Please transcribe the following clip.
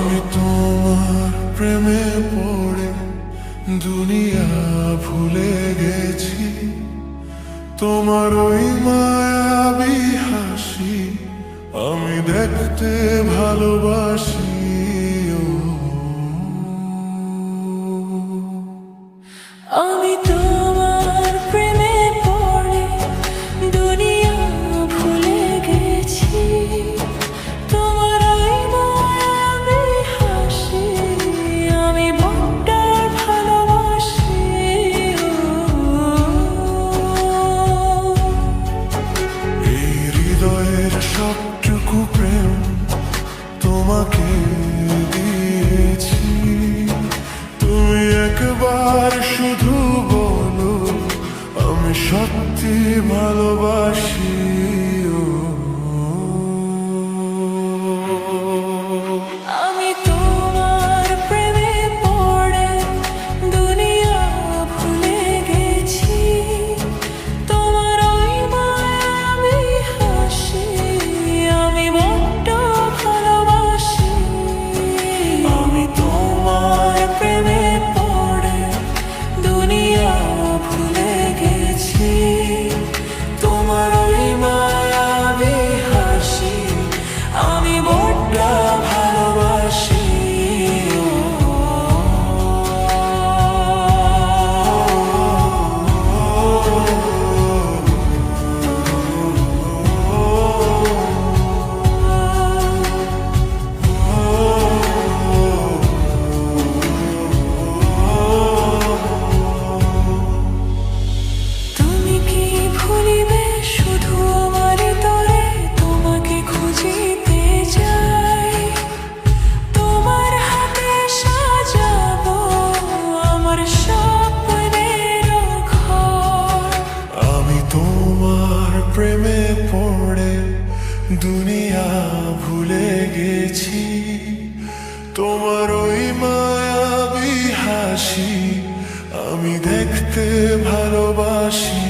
আমি তোমার প্রেমে পড়ে দুনিয়া ভুলে গেছি। তোমার ওই মায়াবী হাসি আমি দেখতে ভালোবাসি। আমি তোমার প্রেমে পড়ে দুনিয়া ভুলে গেছি। তোমার ওই মায়াবী হাসি আমি বড্ড ভালোবাসি। এই হৃদয়ের সবটুকু প্রেম তোমাকে দিয়েছি। তুমি একবার শুধু বলো আমি সত্যি ভালোবাসি। আমি তোমার প্রেমে পড়ে দুনিয়া ভুলে গেছি। তোমার ওই মায়াবী হাসি আমি বড্ড ভালোবাসি। আমি তোমার প্রেমে পড়ে দুনিয়া ভুলে গেছি। তোমার ওই মায়াবী হাসি আমি বড্ড ভালোবাসি। তুমি কি ভুলিবে শুধু আমার তরে তোমাকে খুঁজিতে যাই। তোমার হাতে সাজাবো আমার স্বপ্নের ঘর। আমি তোমার প্রেমে পড়ে দুনিয়া ভুলে গেছি। তোমার ওই মায়াবী হাসি আমি দেখতে ভালোবাসি।